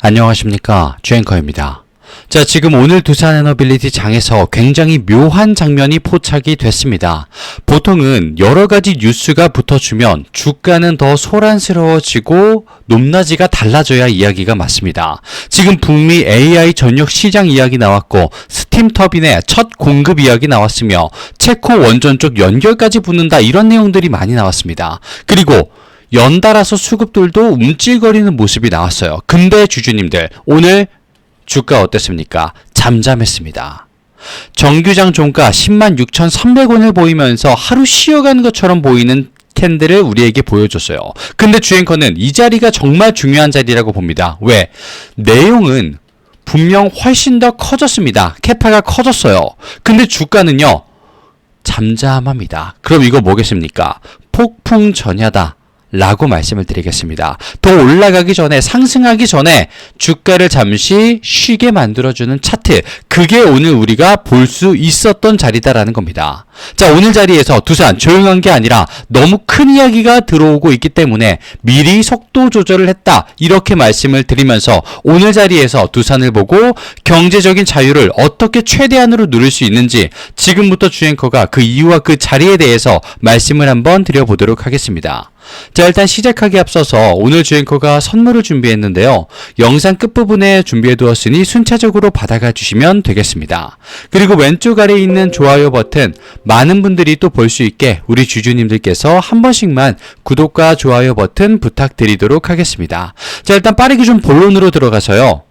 안녕하십니까, 주앵커입니다. 자, 지금 오늘 두산에너빌리티 장에서 굉장히 묘한 장면이 포착이 됐습니다. 보통은 여러가지 뉴스가 붙어주면 주가는 더 소란스러워지고 높낮이가 달라져야 이야기가 맞습니다. 지금 북미 AI 전력 시장 이야기 나왔고 스팀 터빈의 첫 공급 이야기 나왔으며 체코 원전 쪽 연결까지 붙는다, 이런 내용들이 많이 나왔습니다. 그리고 연달아서 수급들도 움찔거리는 모습이 나왔어요. 근데 주주님들, 오늘 주가 어땠습니까? 잠잠했습니다. 정규장 종가 106,300원을 보이면서 하루 쉬어가는 것처럼 보이는 캔들을 우리에게 보여줬어요. 근데 주앵커는 이 자리가 정말 중요한 자리라고 봅니다. 왜? 내용은 분명 훨씬 더 커졌습니다. 캐파가 커졌어요. 근데 주가는요, 잠잠합니다. 그럼 이거 뭐겠습니까? 폭풍 전야다 라고 말씀을 드리겠습니다. 더 올라가기 전에, 상승하기 전에 주가를 잠시 쉬게 만들어주는 차트, 그게 오늘 우리가 볼 수 있었던 자리다라는 겁니다. 자, 오늘 자리에서 두산 조용한 게 아니라 너무 큰 이야기가 들어오고 있기 때문에 미리 속도 조절을 했다, 이렇게 말씀을 드리면서 오늘 자리에서 두산을 보고 경제적인 자유를 어떻게 최대한으로 누릴 수 있는지 지금부터 주앵커가 그 이유와 그 자리에 대해서 말씀을 한번 드려보도록 하겠습니다. 자, 일단 시작하기 앞서서 오늘 주앵커가 선물을 준비했는데요. 영상 끝부분에 준비해 두었으니 순차적으로 받아가 주시면 되겠습니다. 그리고 왼쪽 아래에 있는 좋아요 버튼, 많은 분들이 또 볼 수 있게 우리 주주님들께서 한 번씩만 구독과 좋아요 버튼 부탁드리도록 하겠습니다. 자, 일단 빠르게 좀 본론으로 들어가서요.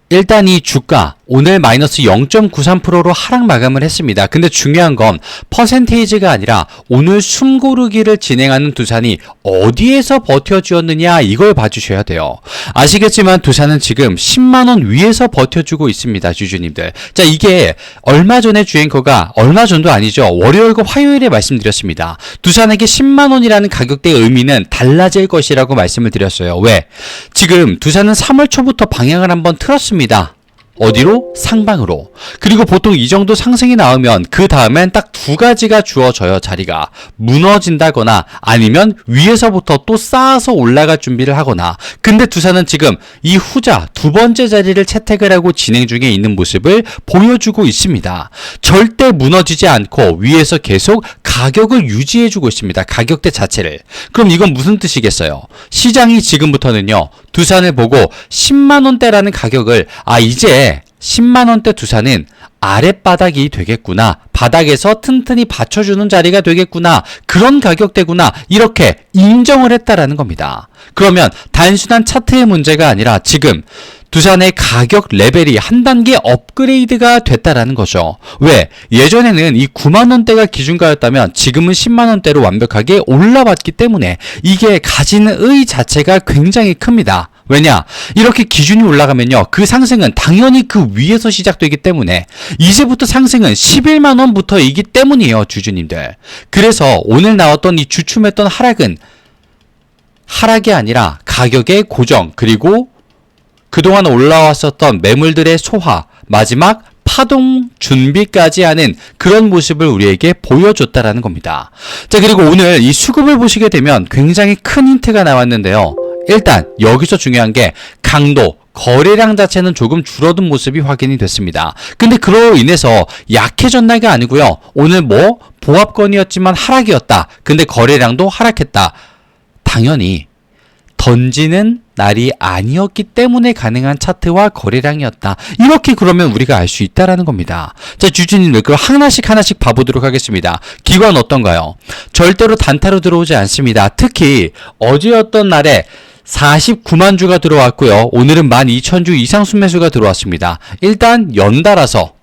일단 이 주가 오늘 마이너스 0.93%로 하락 마감을 했습니다. 근데 중요한 건 퍼센테이지가 아니라 오늘 숨고르기를 진행하는 두산이 어디에서 버텨주었느냐, 이걸 봐주셔야 돼요. 아시겠지만 두산은 지금 10만원 위에서 버텨주고 있습니다, 주주님들. 자, 이게 얼마 전에 주앵커가, 얼마 전도 아니죠, 월요일과 화요일에 말씀드렸습니다. 두산에게 10만원이라는 가격대의 의미는 달라질 것이라고 말씀을 드렸어요. 왜? 지금 두산은 3월 초부터 방향을 한번 틀었습니다. 어디로? 상방으로. 그리고 보통 이 정도 상승이 나오면 그 다음엔 딱 두 가지가 주어져요. 자리가 무너진다거나 아니면 위에서부터 또 쌓아서 올라갈 준비를 하거나. 근데 두산은 지금 이 후자 두 번째 자리를 채택을 하고 진행 중에 있는 모습을 보여주고 있습니다. 절대 무너지지 않고 위에서 계속 가격을 유지해주고 있습니다. 가격대 자체를. 그럼 이건 무슨 뜻이겠어요? 시장이 지금부터는요, 두산을 보고 10만원대라는 가격을, 이제 10만원대 두산은 아랫바닥이 되겠구나, 바닥에서 튼튼히 받쳐주는 자리가 되겠구나, 그런 가격대구나, 이렇게 인정을 했다라는 겁니다. 그러면 단순한 차트의 문제가 아니라 지금 두산의 가격 레벨이 한 단계 업그레이드가 됐다라는 거죠. 왜? 예전에는 이 9만원대가 기준가였다면 지금은 10만원대로 완벽하게 올라왔기 때문에 이게 가지는 의 자체가 굉장히 큽니다. 왜냐? 이렇게 기준이 올라가면요, 그 상승은 당연히 그 위에서 시작되기 때문에 이제부터 상승은 11만원부터이기 때문이에요, 주주님들. 그래서 오늘 나왔던 이 주춤했던 하락은 하락이 아니라 가격의 고정, 그리고 그동안 올라왔었던 매물들의 소화, 마지막 파동 준비까지 하는 그런 모습을 우리에게 보여줬다라는 겁니다. 자, 그리고 오늘 이 수급을 보시게 되면 굉장히 큰 힌트가 나왔는데요. 일단 여기서 중요한 게 강도, 거래량 자체는 조금 줄어든 모습이 확인이 됐습니다. 근데 그로 인해서 약해졌나가 아니고요, 오늘 뭐 보합권이었지만 하락이었다, 근데 거래량도 하락했다. 당연히 던지는 날이 아니었기 때문에 가능한 차트와 거래량이었다, 이렇게 그러면 우리가 알 수 있다라는 겁니다. 자, 주주님들, 그럼 하나씩 봐보도록 하겠습니다. 기관 어떤가요? 절대로 단타로 들어오지 않습니다. 특히 어제였던 날에 49만 주가 들어왔고요, 오늘은 12,000주 이상 순매수가 들어왔습니다. 일단 연달아서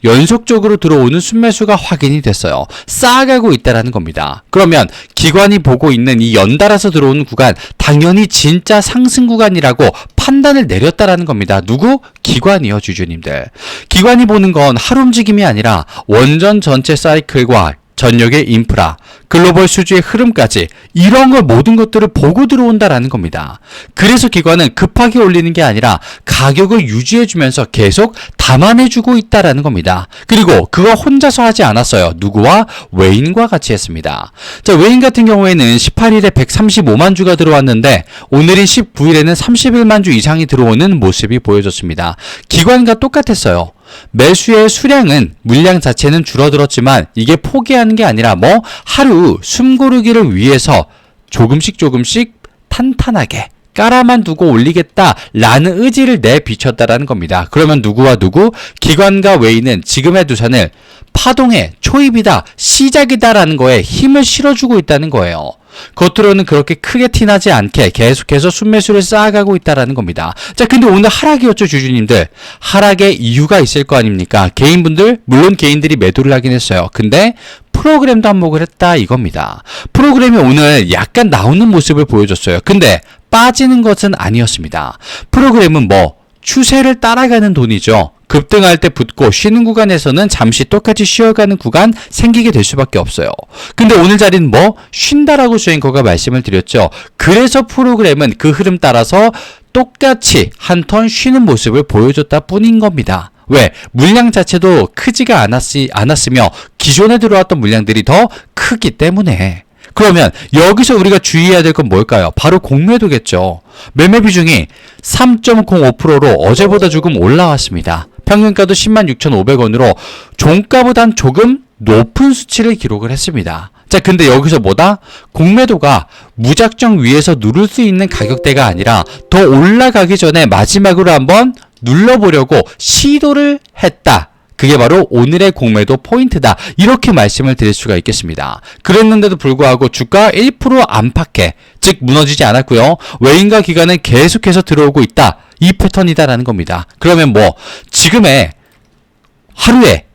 연속적으로 들어오는 순매수가 확인이 됐어요. 쌓아가고 있다는 겁니다. 그러면 기관이 보고 있는 이 연달아서 들어오는 구간, 당연히 진짜 상승 구간이라고 판단을 내렸다는 겁니다. 누구? 기관이요, 주주님들. 기관이 보는 건 하루 움직임이 아니라 원전 전체 사이클과 전역의 인프라, 글로벌 수주의 흐름까지 이런 걸 모든 것들을 보고 들어온다라는 겁니다. 그래서 기관은 급하게 올리는 게 아니라 가격을 유지해주면서 계속 담아내주고 있다라는 겁니다. 그리고 그거 혼자서 하지 않았어요. 누구와? 외인과 같이 했습니다. 자, 외인 같은 경우에는 18일에 135만 주가 들어왔는데 오늘인 19일에는 31만 주 이상이 들어오는 모습이 보여졌습니다. 기관과 똑같았어요. 매수의 수량은 물량 자체는 줄어들었지만 이게 포기하는 게 아니라 하루 숨고르기를 위해서 조금씩 탄탄하게 깔아만 두고 올리겠다라는 의지를 내비쳤다라는 겁니다. 그러면 누구와 누구? 기관과 외인은 지금의 두산을 파동의 초입이다, 시작이다라는 거에 힘을 실어주고 있다는 거예요. 겉으로는 그렇게 크게 티나지 않게 계속해서 순매수를 쌓아가고 있다라는 겁니다. 자, 근데 오늘 하락이었죠, 주주님들. 하락의 이유가 있을 거 아닙니까? 개인분들, 물론 개인들이 매도를 하긴 했어요. 근데 프로그램도 한몫을 했다 이겁니다. 프로그램이 오늘 약간 나오는 모습을 보여줬어요. 근데 빠지는 것은 아니었습니다. 프로그램은 추세를 따라가는 돈이죠. 급등할 때 붙고 쉬는 구간에서는 잠시 똑같이 쉬어가는 구간 생기게 될 수밖에 없어요. 근데 오늘 자리는 쉰다라고 주앵커가 말씀을 드렸죠. 그래서 프로그램은 그 흐름 따라서 똑같이 한 턴 쉬는 모습을 보여줬다 뿐인 겁니다. 왜? 물량 자체도 크지가 않았으며 기존에 들어왔던 물량들이 더 크기 때문에. 그러면 여기서 우리가 주의해야 될 건 뭘까요? 바로 공매도겠죠. 매매 비중이 3.05%로 어제보다 조금 올라왔습니다. 평균가도 106,500원으로 종가보단 조금 높은 수치를 기록을 했습니다. 자, 근데 여기서 공매도가 무작정 위에서 누를 수 있는 가격대가 아니라 더 올라가기 전에 마지막으로 한번 눌러보려고 시도를 했다. 그게 바로 오늘의 공매도 포인트다. 이렇게 말씀을 드릴 수가 있겠습니다. 그랬는데도 불구하고 주가 1% 안팎에, 즉 무너지지 않았고요. 외인과 기관은 계속해서 들어오고 있다. 이 패턴이다라는 겁니다. 그러면 지금의 하루의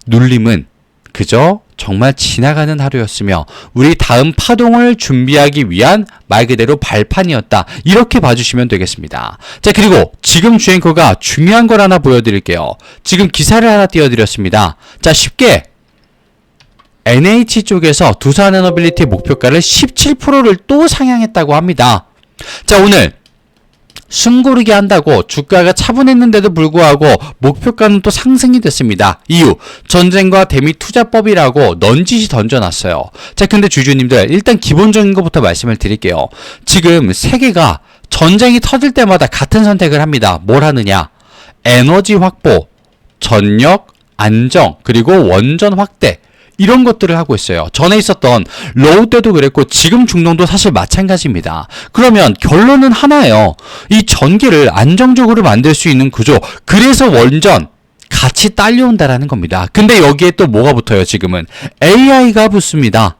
눌림은 그저 정말 지나가는 하루였으며 우리 다음 파동을 준비하기 위한 말 그대로 발판이었다. 이렇게 봐주시면 되겠습니다. 자, 그리고 지금 주앵커가 중요한 걸 하나 보여드릴게요. 지금 기사를 하나 띄워드렸습니다. 자, 쉽게 NH 쪽에서 두산에너빌리티 목표가를 17%를 또 상향했다고 합니다. 자, 오늘 숨고르기 한다고 주가가 차분했는데도 불구하고 목표가는 또 상승이 됐습니다. 이유, 전쟁과 대미 투자법이라고 넌지시 던져놨어요. 자, 근데 주주님들 일단 기본적인 것부터 말씀을 드릴게요. 지금 세계가 전쟁이 터질 때마다 같은 선택을 합니다. 뭘 하느냐? 에너지 확보, 전력, 안정, 그리고 원전 확대, 이런 것들을 하고 있어요. 전에 있었던 로우 때도 그랬고 지금 중동도 사실 마찬가지입니다. 그러면 결론은 하나예요. 이 전기를 안정적으로 만들 수 있는 구조, 그래서 원전 같이 딸려온다라는 겁니다. 근데 여기에 또 뭐가 붙어요? 지금은 AI가 붙습니다.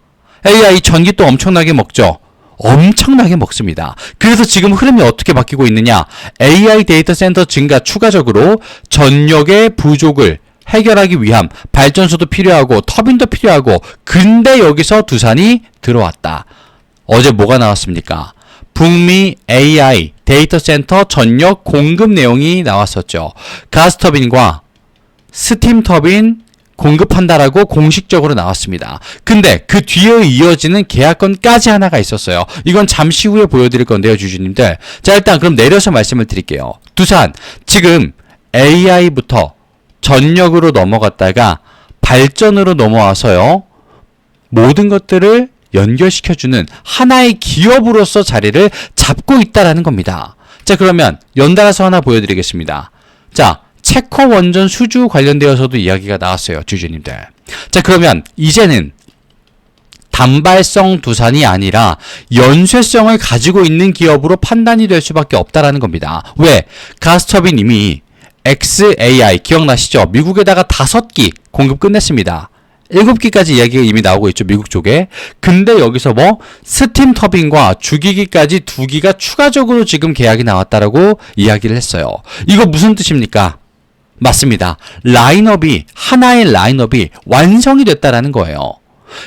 AI 전기 또 엄청나게 먹죠. 엄청나게 먹습니다. 그래서 지금 흐름이 어떻게 바뀌고 있느냐? AI 데이터 센터 증가, 추가적으로 전력의 부족을 해결하기 위함, 발전소도 필요하고 터빈도 필요하고, 근데 여기서 두산이 들어왔다. 어제 뭐가 나왔습니까? 북미 AI 데이터 센터 전력 공급 내용이 나왔었죠. 가스터빈과 스팀 터빈 공급한다라고 공식적으로 나왔습니다. 근데 그 뒤에 이어지는 계약건까지 하나가 있었어요. 이건 잠시 후에 보여드릴 건데요, 주주님들. 자, 일단 그럼 내려서 말씀을 드릴게요. 두산, 지금 AI부터 전력으로 넘어갔다가 발전으로 넘어와서요, 모든 것들을 연결시켜주는 하나의 기업으로서 자리를 잡고 있다라는 겁니다. 자, 그러면 연달아서 하나 보여드리겠습니다. 자, 체코 원전 수주 관련되어서도 이야기가 나왔어요, 주주님들. 자, 그러면 이제는 단발성 두산이 아니라 연쇄성을 가지고 있는 기업으로 판단이 될 수밖에 없다라는 겁니다. 왜? 가스터빈 이미 XAI 기억나시죠? 미국에다가 5기 공급 끝냈습니다. 7기까지 이야기가 이미 나오고 있죠, 미국 쪽에. 근데 여기서 스팀 터빈과 주기기까지 2기가 추가적으로 지금 계약이 나왔다라고 이야기를 했어요. 이거 무슨 뜻입니까? 맞습니다. 하나의 라인업이 완성이 됐다라는 거예요.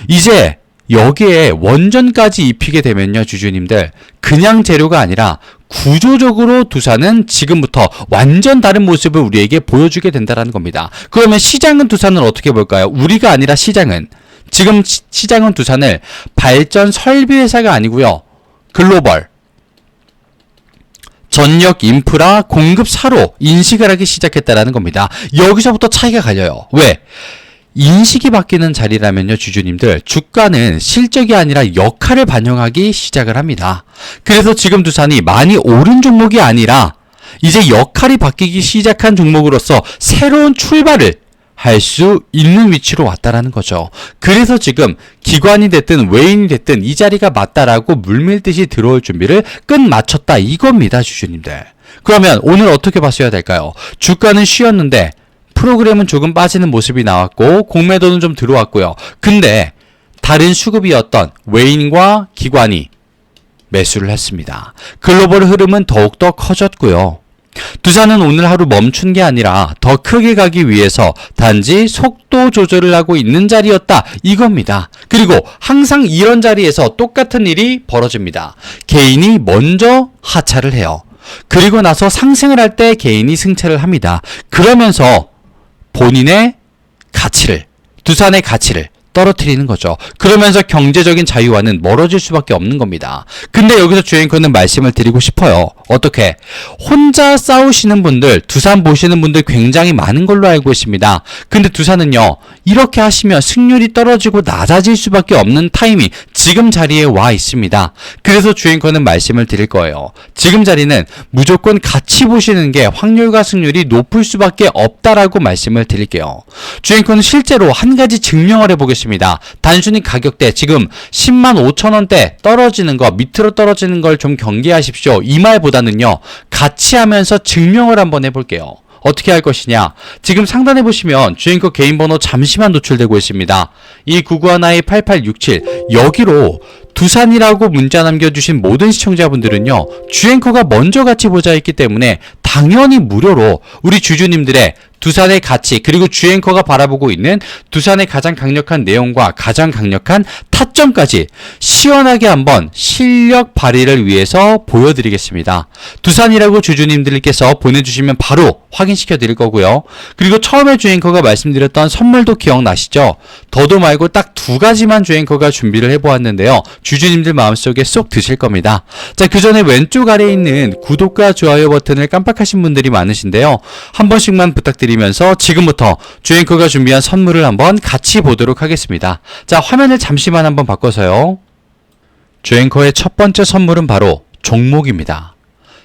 이제 여기에 원전까지 입히게 되면요, 주주님들, 그냥 재료가 아니라 구조적으로 두산은 지금부터 완전 다른 모습을 우리에게 보여주게 된다는 겁니다. 그러면 시장은 두산을 어떻게 볼까요? 우리가 아니라 시장은 지금 시장은 두산을 발전 설비 회사가 아니고요. 글로벌 전력 인프라 공급사로 인식을 하기 시작했다라는 겁니다. 여기서부터 차이가 갈려요. 왜? 인식이 바뀌는 자리라면요, 주주님들, 주가는 실적이 아니라 역할을 반영하기 시작을 합니다. 그래서 지금 두산이 많이 오른 종목이 아니라 이제 역할이 바뀌기 시작한 종목으로서 새로운 출발을 할 수 있는 위치로 왔다라는 거죠. 그래서 지금 기관이 됐든 외인이 됐든 이 자리가 맞다라고 물밀듯이 들어올 준비를 끝마쳤다 이겁니다, 주주님들. 그러면 오늘 어떻게 봤어야 될까요? 주가는 쉬었는데 프로그램은 조금 빠지는 모습이 나왔고 공매도는 좀 들어왔고요. 근데 다른 수급이었던 외인과 기관이 매수를 했습니다. 글로벌 흐름은 더욱더 커졌고요. 두산은 오늘 하루 멈춘 게 아니라 더 크게 가기 위해서 단지 속도 조절을 하고 있는 자리였다 이겁니다. 그리고 항상 이런 자리에서 똑같은 일이 벌어집니다. 개인이 먼저 하차를 해요. 그리고 나서 상승을 할 때 개인이 승차를 합니다. 그러면서 본인의 가치를, 두산의 가치를 떨어뜨리는 거죠. 그러면서 경제적인 자유와는 멀어질 수밖에 없는 겁니다. 근데 여기서 주앵커는 말씀을 드리고 싶어요. 어떻게? 혼자 싸우시는 분들, 두산 보시는 분들 굉장히 많은 걸로 알고 있습니다. 근데 두산은요, 이렇게 하시면 승률이 떨어지고 낮아질 수밖에 없는 타이밍, 지금 자리에 와 있습니다. 그래서 주앵커는 말씀을 드릴 거예요. 지금 자리는 무조건 같이 보시는 게 확률과 승률이 높을 수밖에 없다라고 말씀을 드릴게요. 주앵커는 실제로 한 가지 증명을 해보겠습니다. 단순히 가격대 지금 10만 5천 원대 떨어지는 거, 밑으로 떨어지는 걸 좀 경계하십시오. 이 말보다는요, 같이 하면서 증명을 한번 해볼게요. 어떻게 할 것이냐? 지금 상단에 보시면 주앵커 개인 번호 잠시만 노출되고 있습니다. 이 9912-8867 여기로 두산이라고 문자 남겨주신 모든 시청자분들은요, 주앵커가 먼저 같이 보자 했기 때문에 당연히 무료로 우리 주주님들의 두산의 가치, 그리고 주앵커가 바라보고 있는 두산의 가장 강력한 내용과 가장 강력한 타점까지 시원하게 한번 실력 발휘를 위해서 보여드리겠습니다. 두산이라고 주주님들께서 보내주시면 바로 확인시켜 드릴 거고요. 그리고 처음에 주앵커가 말씀드렸던 선물도 기억나시죠? 더도 말고 딱 두 가지만 주앵커가 준비를 해보았는데요. 주주님들 마음속에 쏙 드실 겁니다. 자, 그 전에 왼쪽 아래에 있는 구독과 좋아요 버튼을 깜빡하신 분들이 많으신데요. 한 번씩만 부탁드리면서 지금부터 주앵커가 준비한 선물을 한번 같이 보도록 하겠습니다. 자, 화면을 잠시만 한번 바꿔서요. 주앵커의 첫 번째 선물은 바로 종목입니다.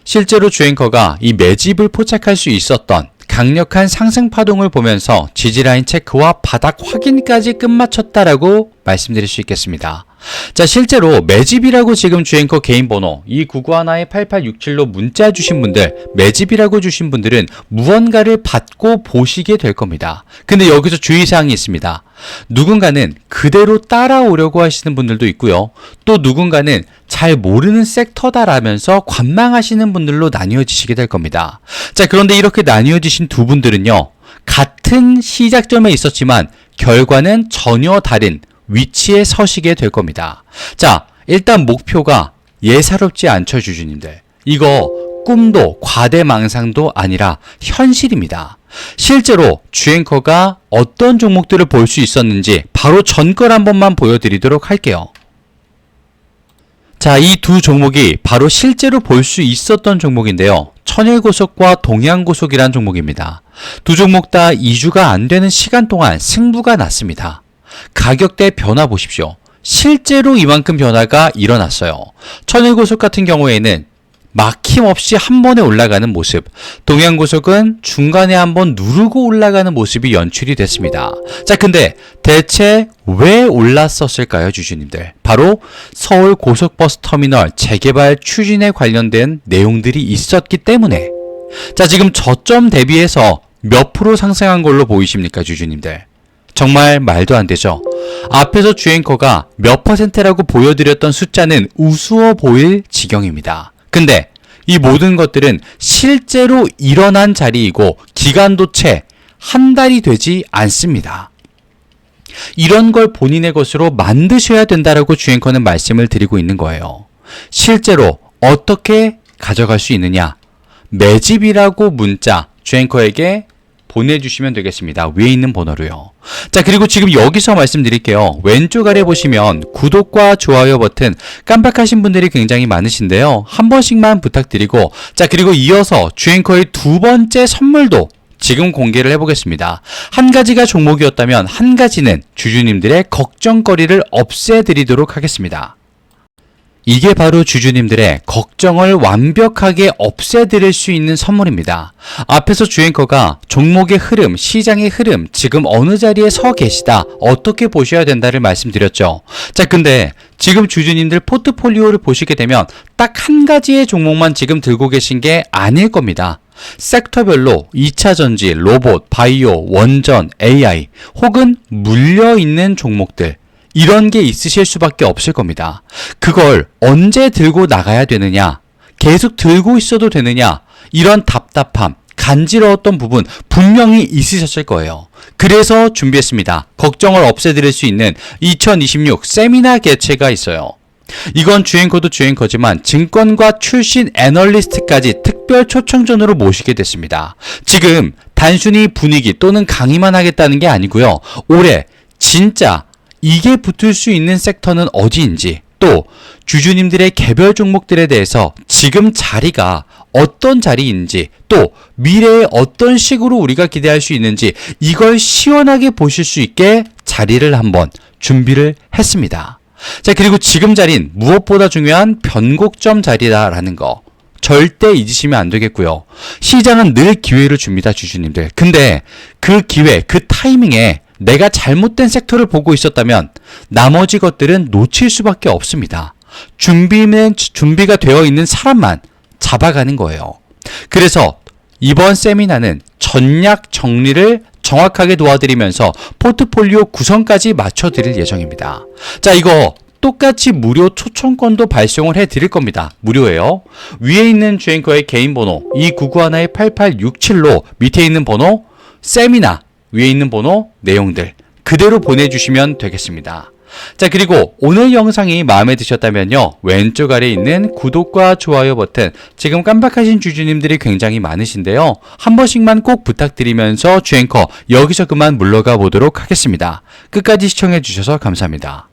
실제로 주앵커가 이 매집을 포착할 수 있었던 강력한 상승 파동을 보면서 지지라인 체크와 바닥 확인까지 끝마쳤다라고 말씀드릴 수 있겠습니다. 자, 실제로 매집이라고 지금 주앵커 개인 번호 이 9912-8867로 문자 주신 분들, 매집이라고 주신 분들은 무언가를 받고 보시게 될 겁니다. 근데 여기서 주의사항이 있습니다. 누군가는 그대로 따라오려고 하시는 분들도 있고요. 또 누군가는 잘 모르는 섹터다라면서 관망하시는 분들로 나뉘어지시게 될 겁니다. 자, 그런데 이렇게 나뉘어지신 두 분들은요, 같은 시작점에 있었지만 결과는 전혀 다른 위치에 서시게 될 겁니다. 자, 일단 목표가 예사롭지 않죠, 주주님들. 이거 꿈도 과대망상도 아니라 현실입니다. 실제로 주앵커가 어떤 종목들을 볼 수 있었는지 바로 전걸 한 번만 보여드리도록 할게요. 자, 이 두 종목이 바로 실제로 볼 수 있었던 종목인데요. 천일고속과 동양고속이란 종목입니다. 두 종목 다 2주가 안 되는 시간 동안 승부가 났습니다. 가격대 변화 보십시오. 실제로 이만큼 변화가 일어났어요. 천일고속 같은 경우에는 막힘없이 한 번에 올라가는 모습, 동양고속은 중간에 한번 누르고 올라가는 모습이 연출이 됐습니다. 자, 근데 대체 왜 올랐었을까요, 주주님들? 바로 서울 고속버스 터미널 재개발 추진에 관련된 내용들이 있었기 때문에. 자, 지금 저점 대비해서 몇 프로 상승한 걸로 보이십니까, 주주님들? 정말 말도 안 되죠. 앞에서 주앵커가 몇 퍼센트라고 보여드렸던 숫자는 우스워 보일 지경입니다. 근데 이 모든 것들은 실제로 일어난 자리이고 기간도 채 한 달이 되지 않습니다. 이런 걸 본인의 것으로 만드셔야 된다라고 주앵커는 말씀을 드리고 있는 거예요. 실제로 어떻게 가져갈 수 있느냐? 매집이라고 문자 주앵커에게 보내주시면 되겠습니다. 위에 있는 번호로요. 자, 그리고 지금 여기서 말씀드릴게요. 왼쪽 아래 보시면 구독과 좋아요 버튼 깜빡하신 분들이 굉장히 많으신데요. 한 번씩만 부탁드리고, 자, 그리고 이어서 주앵커의 두 번째 선물도 지금 공개를 해보겠습니다. 한 가지가 종목이었다면 한 가지는 주주님들의 걱정거리를 없애드리도록 하겠습니다. 이게 바로 주주님들의 걱정을 완벽하게 없애드릴 수 있는 선물입니다. 앞에서 주앵커가 종목의 흐름, 시장의 흐름, 지금 어느 자리에 서 계시다, 어떻게 보셔야 된다를 말씀드렸죠. 자, 근데 지금 주주님들 포트폴리오를 보시게 되면 딱 한 가지의 종목만 지금 들고 계신 게 아닐 겁니다. 섹터별로 2차전지, 로봇, 바이오, 원전, AI 혹은 물려있는 종목들, 이런 게 있으실 수밖에 없을 겁니다. 그걸 언제 들고 나가야 되느냐, 계속 들고 있어도 되느냐, 이런 답답함, 간지러웠던 부분 분명히 있으셨을 거예요. 그래서 준비했습니다. 걱정을 없애드릴 수 있는 2026 세미나 개최가 있어요. 이건 주앵커도 주앵커지만 증권가 출신 애널리스트까지 특별 초청전으로 모시게 됐습니다. 지금 단순히 분위기 또는 강의만 하겠다는 게 아니고요. 올해 진짜 이게 붙을 수 있는 섹터는 어디인지, 또 주주님들의 개별 종목들에 대해서 지금 자리가 어떤 자리인지, 또 미래에 어떤 식으로 우리가 기대할 수 있는지, 이걸 시원하게 보실 수 있게 자리를 한번 준비를 했습니다. 자, 그리고 지금 자리는 무엇보다 중요한 변곡점 자리다라는 거 절대 잊으시면 안 되겠고요. 시장은 늘 기회를 줍니다, 주주님들. 근데 그 기회, 그 타이밍에 내가 잘못된 섹터를 보고 있었다면 나머지 것들은 놓칠 수밖에 없습니다. 준비가 되어 있는 사람만 잡아가는 거예요. 그래서 이번 세미나는 전략 정리를 정확하게 도와드리면서 포트폴리오 구성까지 맞춰드릴 예정입니다. 자, 이거 똑같이 무료 초청권도 발송을 해드릴 겁니다. 무료예요. 위에 있는 주앵커의 개인 번호 2991-8867로 밑에 있는 번호 세미나, 위에 있는 번호 내용들 그대로 보내주시면 되겠습니다. 자, 그리고 오늘 영상이 마음에 드셨다면요, 왼쪽 아래에 있는 구독과 좋아요 버튼, 지금 깜빡하신 주주님들이 굉장히 많으신데요, 한 번씩만 꼭 부탁드리면서 주앵커 여기서 그만 물러가 보도록 하겠습니다. 끝까지 시청해 주셔서 감사합니다.